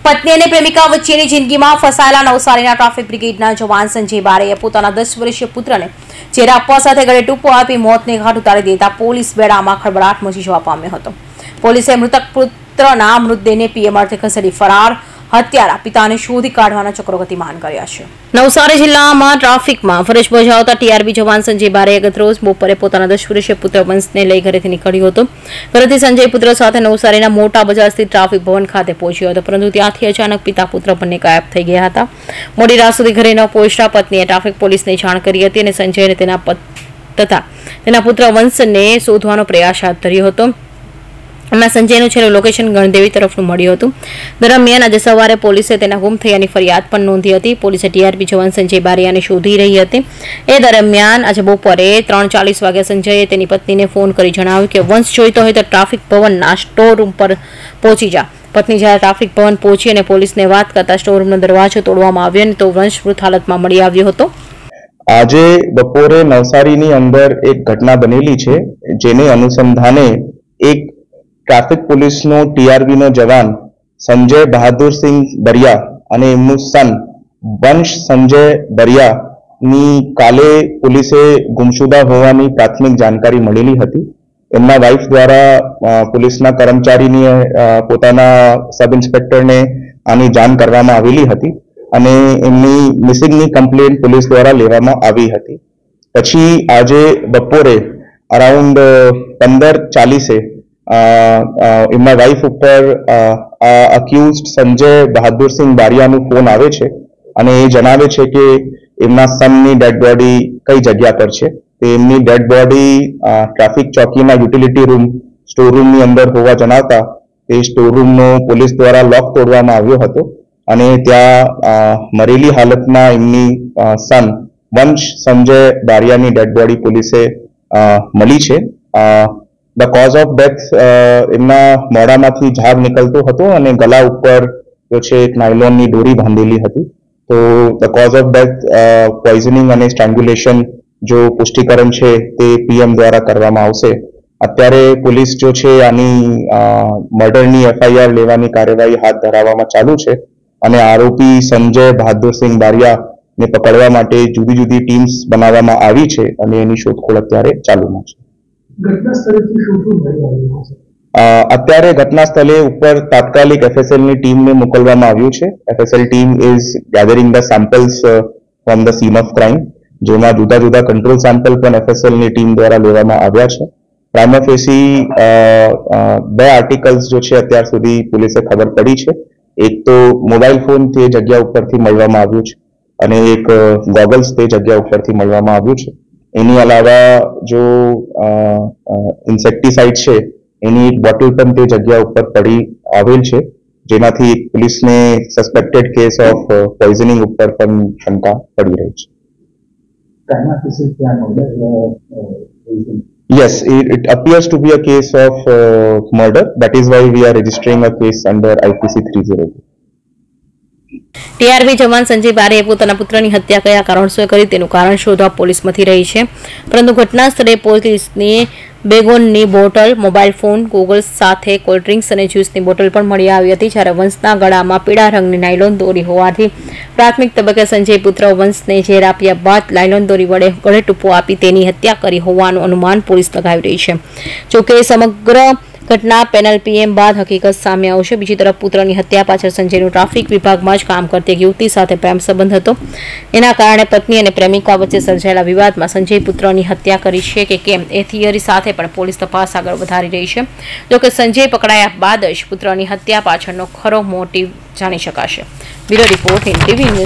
પત્ની અને પ્રેમિકા વચ્ચેની જિંદગીમાં ફસાયેલા નવસારીના ટ્રાફિક બ્રિગેડના જવાન સંજય બારેએ પોતાના 10 વર્ષીય પુત્રને ઝેર આપવા સાથે ગળે ટૂંપો આપી મોતને ઘાટ ઉતારી દેતા પોલીસ બેડામાં ખળબળાટ મચી જવા પામ્યો હતો। પોલીસે મૃતક પુત્રના મૃતદેહને પીએમ અર્થે ખસેડી ફરાર હત્યારા પિતાને શોધી કાઢવાના ચક્રો ગતિમાન કર્યા છે। નવસારી જિલ્લામાં ટ્રાફિકમાં ફરજ બજાવતા ટીઆરબી જવાન સંજય બારેએ ગત રોજ બપોરે પોતાના 10 વર્ષીય પુત્ર વંશને લઈ ઘરેથી નીકળ્યો હતો। ઘરેથી સંજય પુત્ર સાથે નવસારીના મોટા બજાર સ્થિત ટ્રાફિક ભવન ખાતે પહોંચ્યો હતો, પરંતુ ત્યાંથી અચાનક પિતા પુત્ર બંને ગાયબ થઈ ગયા હતા। મોડી રાત સુધી ઘરે ન પહોંચતા પત્નીએ ટ્રાફિક પોલીસને જાણ કરી હતી અને સંજયને તેના પુત્ર વંશને શોધવાનો પ્રયાસ હાથ ધર્યો હતો। એમાં સંજયનું છેલ્લું લોકેશન ગણદેવી તરફનું મળ્યું હતું। દરમિયાન આજે સવારે પોલીસે તેના ગુમ થયાની ફરિયાદ પણ નોંધી હતી। પોલીસે ટીઆરબી જવાન સંજય બારિયાને શોધી રહી હતી। એ દરમિયાન આજે બપોરે 3:40 વાગે સંજયે તેની પત્નીને ફોન કરી જણાવ્યું કે વંશ જોઈતો હોય તો ટ્રાફિક ભવનના સ્ટોર રૂમ પર પહોંચી જા। પત્ની જ્યારે ટ્રાફિક ભવન પહોંચી અને પોલીસને વાત કરતા સ્ટોર રૂમનો દરવાજો તોડવામાં આવ્યો અને તો વંશ મૃત હાલતમાં મળી આવ્યો હતો। આજે બપોરે નવસારીની અંદર એક ઘટના બનેલી છે, જેને અનુસંધાને એક ટ્રાફિક પોલીસનો ટીઆરબીનો જવાન સંજય બહાદુરસિંહ બરિયા અને એમનું સન વંશ સંજય બરિયાની કાલે પોલીસે ગુમશુદા હોવાની પ્રાથમિક જાણકારી મળેલી હતી। એમના વાઇફ દ્વારા પોલીસના કર્મચારીને પોતાના સબ ઇન્સ્પેક્ટરને આની જાણ કરવામાં આવેલી હતી અને એમની મિસિંગની કમ્પ્લેન્ટ પોલીસ દ્વારા લેવામાં આવી હતી। પછી આજે બપોરે અરાઉન્ડ 15:40 એમના વાઇફ ઉપર અક્યુઝડ સંજય બહાદુરસિંહ બારિયાનો ફોન આવે છે અને એ જણાવે છે કે એમના સનની ડેડ બોડી કઈ જગ્યા પર છે। તો એમની ડેડ બોડી ટ્રાફિક ચોકીના યુટિલિટી રૂમ સ્ટોર રૂમની અંદર હોવા જણાવતા એ સ્ટોર રૂમનો પોલીસ દ્વારા લોક તોડવામાં આવ્યો હતો અને ત્યાં મરેલી હાલતમાં એમની સન વંશ સંજય બારિયાની ડેડ બોડી પોલીસે મળી છે। ધ કોઝ ઓફ ડેથ એમના મોઢામાંથી ઝાગ નીકળતો હતો અને ગળા ઉપર જો છે એક નાયલોનની દોરી બાંધેલી હતી। તો the cause of death poisoning અને સ્ટ્રેંગ્યુલેશન જો પુષ્ટિકરણ છે તે પીએમ દ્વારા કરવામાં આવશે। અત્યારે પોલીસ જો છે આની મર્ડરની એફઆઈઆર લેવાની કાર્યવાહી હાથ ધરવામાં ચાલુ છે અને આરોપી સંજય બહાદુરસિંહ બારિયાને પકડવા માટે જુદી જુદી ટીમ્સ બનાવવામાં આવી છે અને એની શોધખોળ અત્યારે ચાલુમાં છે। અત્યારે ઘટના સ્થળે ઉપર તાત્કાલિક એફએસએલની ટીમને મોકલવામાં આવ્યું છે। FSL team is gathering the samples from the scene of crime, જેમાં જુદા જુદા કંટ્રોલ સેમ્પલ પણ એફએસએલની ટીમ દ્વારા લેવામાં આવ્યા છે। પ્રાઇમા ફેસી 2 આર્ટિકલ્સ જો છે અત્યાર સુધી પોલીસે ખબર પડી છે। એક તો મોબાઈલ ફોન તે જગ્યા ઉપરથી મળવામાં આવ્યું છે અને એક ગોગલ્સ તે જગ્યા ઉપરથી મળવામાં આવ્યું છે। એની અલાવા જો ઇન્સેક્ટિસાઇડ છે એની એક બોટલ પણ તે જગ્યા ઉપર પડી આવેલ છે, જેનાથી પોલીસને સસ્પેક્ટેડ કેસ ઓફ પોઈઝનિંગ ઉપર પણ શંકા પડી રહી છે। Yes, it appears to be a case of murder. That is why we are registering a case under IPC 302. TRB જવાન સંજય બારેએ પોતાના પુત્રની હત્યા કયા કારણસર કરી તેનું કારણ શોધવા પોલીસ મથી રહી છે, પરંતુ ઘટના સ્થળે પોલીસની બેગોનની બોટલ, મોબાઈલ ફોન, ગોગલ્સ સાથે કોલ્ડ ડ્રિંક્સ અને જ્યુસની બોટલ પણ મળી આવી હતી। જ્યારે વંશના ગળામાં પીળા રંગની નાયલોન દોરી હોવાથી પ્રાથમિક તબક્કે સંજય પુત્ર વંશને ઝેર આપ્યા બાદ નાયલોન દોરી વડે ગળે ટૂંપો આપી તેની હત્યા કરી હોવાનું અનુમાન પોલીસ લગાવી રહી છે। જોકે સમગ્ર ઘટના પેનલ પીએમ બાદ હકીકત સામે આવશે। બીજી તરફ પુત્રની હત્યા પાછળ સંજયનું ટ્રાફિક વિભાગમાં જ કામ કરતી એક યુવતી સાથે પ્રેમ સંબંધ હતો। એના કારણે પત્ની અને પ્રેમિકા વચ્ચે સર્જાયેલા વિવાદમાં સંજય પુત્રની હત્યા કરી છે કે કેમ એ થિયરી સાથે પણ પોલીસ તપાસ આગળ વધારી રહી છે। જોકે સંજય પકડાયા બાદ જ પુત્રની હત્યા પાછળનો ખરો મોટિવ જાણી શકાશે। Bureau report, NTV news.